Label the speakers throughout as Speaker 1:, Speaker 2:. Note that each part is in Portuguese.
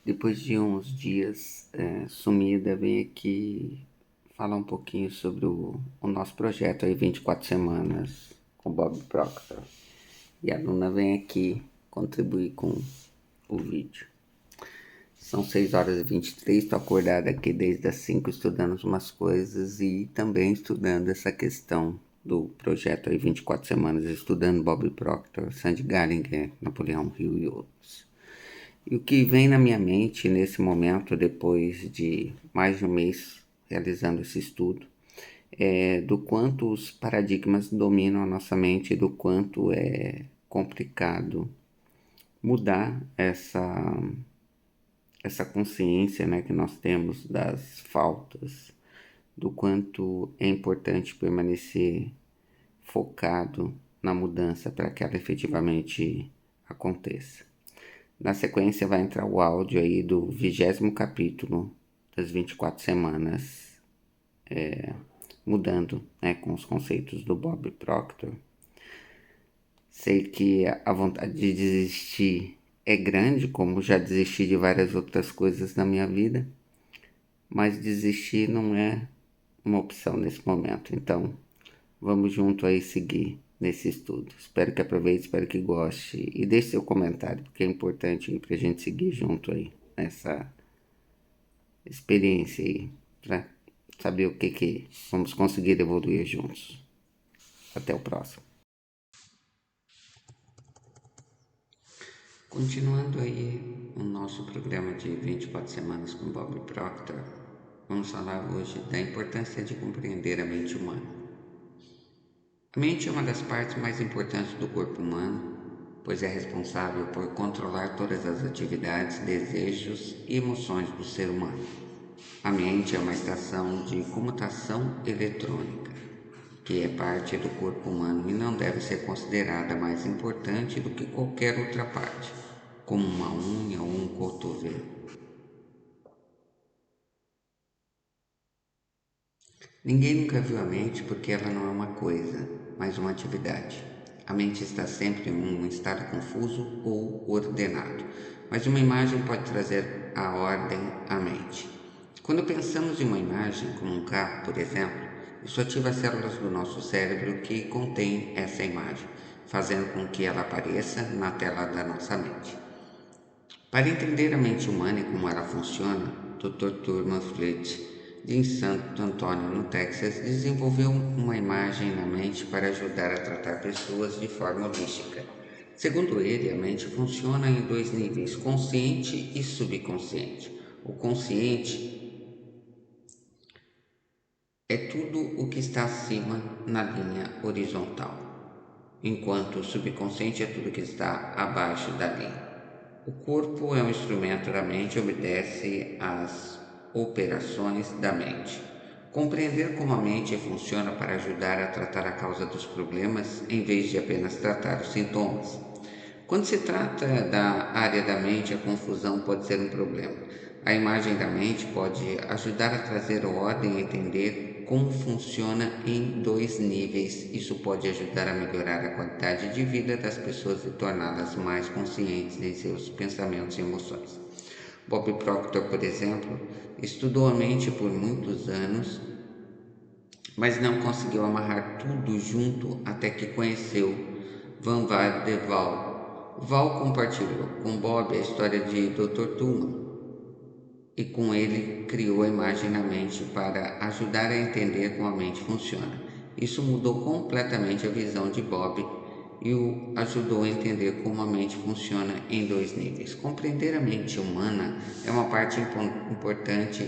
Speaker 1: Depois de uns dias sumida, vem aqui falar um pouquinho sobre o nosso projeto aí, 24 semanas, com Bob Proctor. E a Luna vem aqui contribuir com o vídeo. São 6 horas e 23, estou acordada aqui desde as 5 estudando umas coisas e também estudando essa questão do projeto aí, 24 semanas, estudando Bob Proctor, Sandy Gallagher, Napoleão Hill e outros. E o que vem na minha mente nesse momento, depois de mais de um mês realizando esse estudo, é do quanto os paradigmas dominam a nossa mente e do quanto é complicado mudar essa consciência, né, que nós temos das faltas, do quanto é importante permanecer focado na mudança para que ela efetivamente aconteça. Na sequência vai entrar o áudio aí do 20º capítulo das 24 semanas, mudando, né, com os conceitos do Bob Proctor. Sei que a vontade de desistir é grande, como já desisti de várias outras coisas na minha vida, mas desistir não é uma opção nesse momento. Então, vamos junto aí seguir nesse estudo. Espero que aproveite, espero que goste e deixe seu comentário, porque é importante para a gente seguir junto aí nessa experiência aí, para saber o que vamos conseguir evoluir juntos. Até o próximo. Continuando aí o nosso programa de 24 semanas com Bob Proctor, vamos falar hoje da importância de compreender a mente humana. A mente é uma das partes mais importantes do corpo humano, pois é responsável por controlar todas as atividades, desejos e emoções do ser humano. A mente é uma estação de comutação eletrônica, que é parte do corpo humano e não deve ser considerada mais importante do que qualquer outra parte, como uma unha ou um cotovelo. Ninguém nunca viu a mente porque ela não é uma coisa, mas uma atividade. A mente está sempre em um estado confuso ou ordenado, mas uma imagem pode trazer a ordem à mente. Quando pensamos em uma imagem, como um carro, por exemplo, isso ativa as células do nosso cérebro que contém essa imagem, fazendo com que ela apareça na tela da nossa mente. Para entender a mente humana e como ela funciona, Dr. Thurman Fleet, de Santo Antônio, no Texas, desenvolveu uma imagem na mente para ajudar a tratar pessoas de forma holística. Segundo ele, a mente funciona em dois níveis, consciente e subconsciente. O consciente é tudo o que está acima na linha horizontal, enquanto o subconsciente é tudo que está abaixo da linha. O corpo é um instrumento da mente e obedece às operações da mente. Compreender como a mente funciona para ajudar a tratar a causa dos problemas em vez de apenas tratar os sintomas. Quando se trata da área da mente, a confusão pode ser um problema. A imagem da mente pode ajudar a trazer ordem e entender como funciona em dois níveis. Isso pode ajudar a melhorar a qualidade de vida das pessoas e torná-las mais conscientes em seus pensamentos e emoções. Bob Proctor, por exemplo, estudou a mente por muitos anos, mas não conseguiu amarrar tudo junto até que conheceu Van de Waal. Waal compartilhou com Bob a história de Dr. Thurman e com ele criou a imagem na mente para ajudar a entender como a mente funciona. Isso mudou completamente a visão de Bob e o ajudou a entender como a mente funciona em dois níveis. Compreender a mente humana é uma parte importante.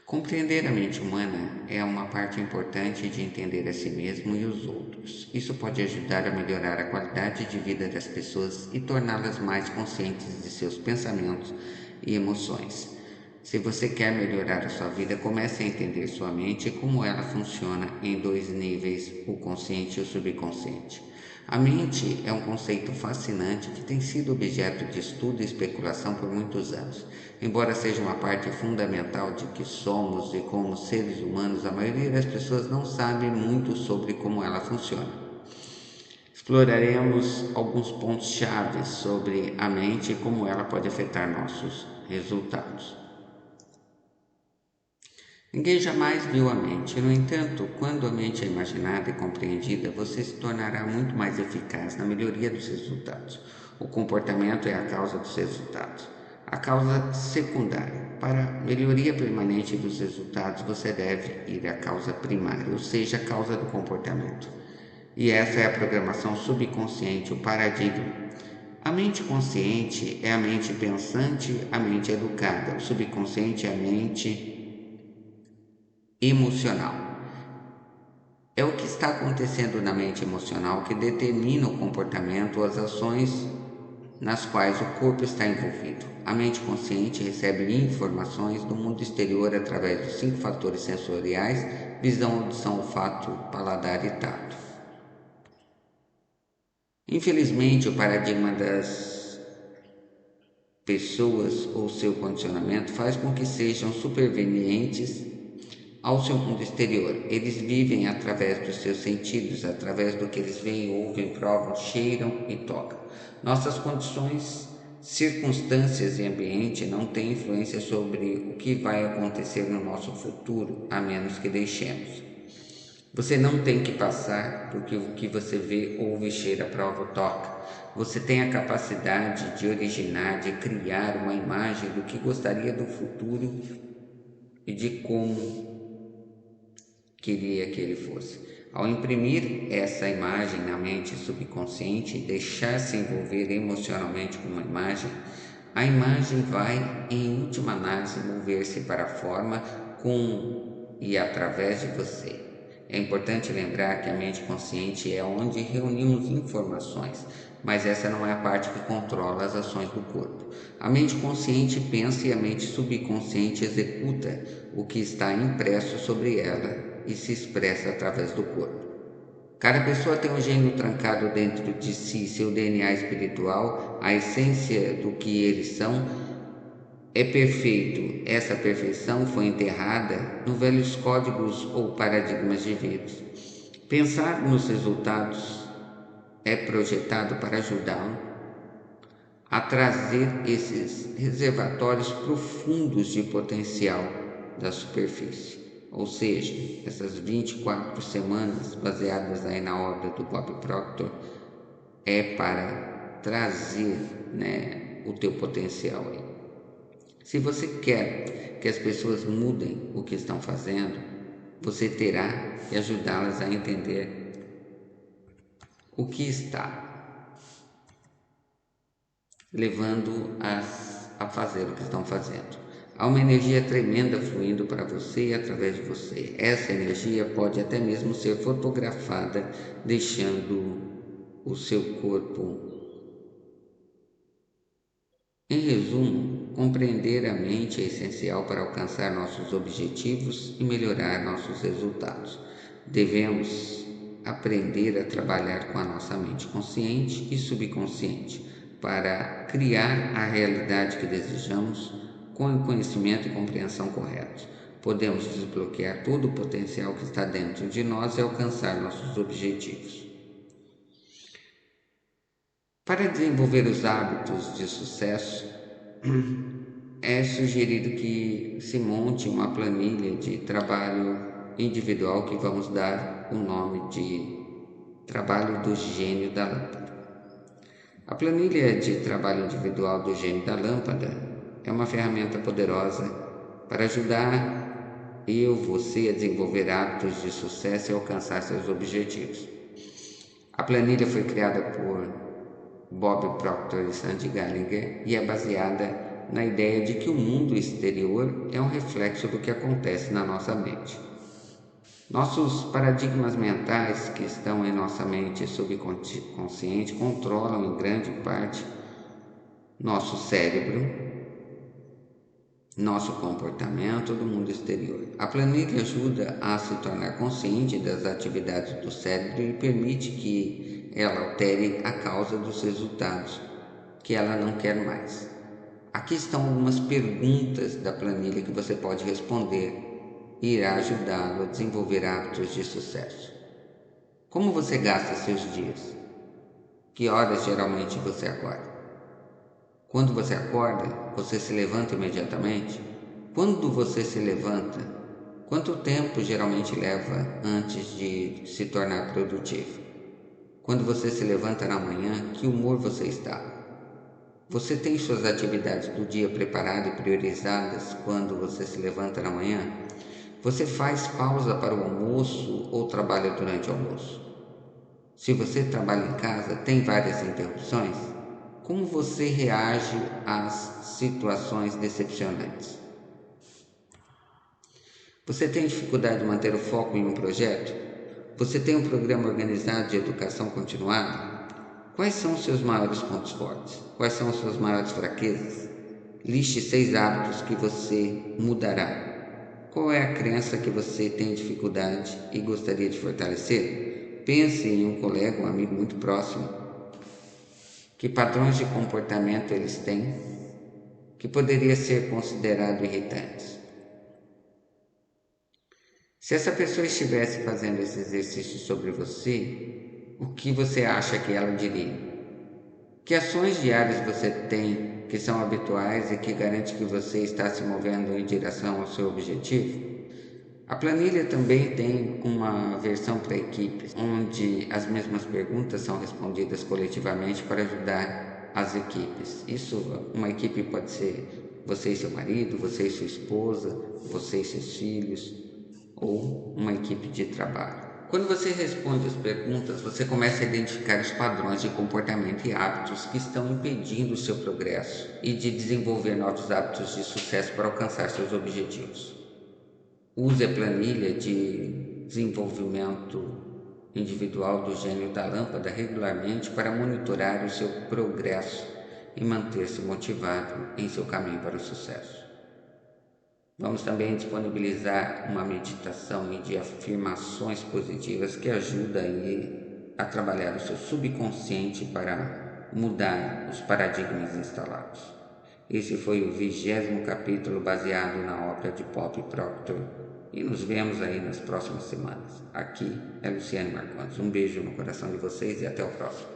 Speaker 1: Compreender a mente humana é uma parte importante de entender a si mesmo e os outros. Isso pode ajudar a melhorar a qualidade de vida das pessoas e torná-las mais conscientes de seus pensamentos e emoções. Se você quer melhorar a sua vida, comece a entender sua mente e como ela funciona em dois níveis, o consciente e o subconsciente. A mente é um conceito fascinante que tem sido objeto de estudo e especulação por muitos anos. Embora seja uma parte fundamental de que somos e como seres humanos, a maioria das pessoas não sabe muito sobre como ela funciona. Exploraremos alguns pontos-chave sobre a mente e como ela pode afetar nossos resultados. Ninguém jamais viu a mente. No entanto, quando a mente é imaginada e compreendida, você se tornará muito mais eficaz na melhoria dos resultados. O comportamento é a causa dos resultados. A causa secundária. Para melhoria permanente dos resultados, você deve ir à causa primária, ou seja, a causa do comportamento. E essa é a programação subconsciente, o paradigma. A mente consciente é a mente pensante, a mente educada. O subconsciente é a mente emocional. É o que está acontecendo na mente emocional que determina o comportamento ou as ações nas quais o corpo está envolvido. A mente consciente recebe informações do mundo exterior através dos 5 fatores sensoriais: visão, audição, olfato, paladar e tato. Infelizmente, o paradigma das pessoas ou seu condicionamento faz com que sejam supervenientes ao seu mundo exterior. Eles vivem através dos seus sentidos, através do que eles veem, ouvem, provam, cheiram e tocam. Nossas condições, circunstâncias e ambiente não têm influência sobre o que vai acontecer no nosso futuro, a menos que deixemos. Você não tem que passar porque o que você vê, ouve, cheira, prova ou toca. Você tem a capacidade de originar, de criar uma imagem do que gostaria do futuro e de como queria que ele fosse. Ao imprimir essa imagem na mente subconsciente e deixar-se envolver emocionalmente com uma imagem, a imagem vai, em última análise, mover-se para a forma com e através de você. É importante lembrar que a mente consciente é onde reunimos informações, mas essa não é a parte que controla as ações do corpo. A mente consciente pensa e a mente subconsciente executa o que está impresso sobre ela e se expressa através do corpo. Cada pessoa tem um gênio trancado dentro de si, seu DNA espiritual, a essência do que eles são é perfeito. Essa perfeição foi enterrada nos velhos códigos ou paradigmas de vírus. Pensar nos resultados é projetado para ajudá-lo a trazer esses reservatórios profundos de potencial da superfície. Ou seja, essas 24 semanas baseadas aí na obra do Bob Proctor é para trazer, o teu potencial aí. Se você quer que as pessoas mudem o que estão fazendo, você terá que ajudá-las a entender o que está levando-as a fazer o que estão fazendo. Há uma energia tremenda fluindo para você e através de você. Essa energia pode até mesmo ser fotografada, deixando o seu corpo. Em resumo, compreender a mente é essencial para alcançar nossos objetivos e melhorar nossos resultados. Devemos aprender a trabalhar com a nossa mente consciente e subconsciente para criar a realidade que desejamos com o conhecimento e compreensão corretos. Podemos desbloquear todo o potencial que está dentro de nós e alcançar nossos objetivos. Para desenvolver os hábitos de sucesso, é sugerido que se monte uma planilha de trabalho individual que vamos dar o nome de Trabalho do Gênio da Lâmpada. A planilha de trabalho individual do Gênio da Lâmpada é uma ferramenta poderosa para ajudar você a desenvolver hábitos de sucesso e alcançar seus objetivos. A planilha foi criada por Bob Proctor e Sandy Gallagher e é baseada na ideia de que o mundo exterior é um reflexo do que acontece na nossa mente. Nossos paradigmas mentais que estão em nossa mente subconsciente controlam em grande parte nosso cérebro, nosso comportamento do mundo exterior. A planilha ajuda a se tornar consciente das atividades do cérebro e permite que ela altere a causa dos resultados que ela não quer mais. Aqui estão algumas perguntas da planilha que você pode responder e irá ajudá-lo a desenvolver hábitos de sucesso. Como você gasta seus dias? Que horas geralmente você acorda? Quando você acorda, você se levanta imediatamente? Quando você se levanta, quanto tempo geralmente leva antes de se tornar produtivo? Quando você se levanta na manhã, que humor você está? Você tem suas atividades do dia preparadas e priorizadas quando você se levanta na manhã? Você faz pausa para o almoço ou trabalha durante o almoço? Se você trabalha em casa, tem várias interrupções? Como você reage às situações decepcionantes? Você tem dificuldade de manter o foco em um projeto? Você tem um programa organizado de educação continuada? Quais são os seus maiores pontos fortes? Quais são as suas maiores fraquezas? Liste 6 hábitos que você mudará. Qual é a crença que você tem dificuldade e gostaria de fortalecer? Pense em um colega, um amigo muito próximo. Que padrões de comportamento eles têm que poderia ser considerado irritantes? Se essa pessoa estivesse fazendo esse exercício sobre você, o que você acha que ela diria? Que ações diárias você tem que são habituais e que garante que você está se movendo em direção ao seu objetivo? A planilha também tem uma versão para equipes, onde as mesmas perguntas são respondidas coletivamente para ajudar as equipes. Isso, uma equipe pode ser você e seu marido, você e sua esposa, você e seus filhos, ou uma equipe de trabalho. Quando você responde as perguntas, você começa a identificar os padrões de comportamento e hábitos que estão impedindo o seu progresso e de desenvolver novos hábitos de sucesso para alcançar seus objetivos. Use a planilha de desenvolvimento individual do gênio da lâmpada regularmente para monitorar o seu progresso e manter-se motivado em seu caminho para o sucesso. Vamos também disponibilizar uma meditação de afirmações positivas que ajuda a trabalhar o seu subconsciente para mudar os paradigmas instalados. Esse foi o 20º capítulo baseado na obra de Bob Proctor e nos vemos aí nas próximas semanas. Aqui é Luciane Marcondes. Um beijo no coração de vocês e até o próximo.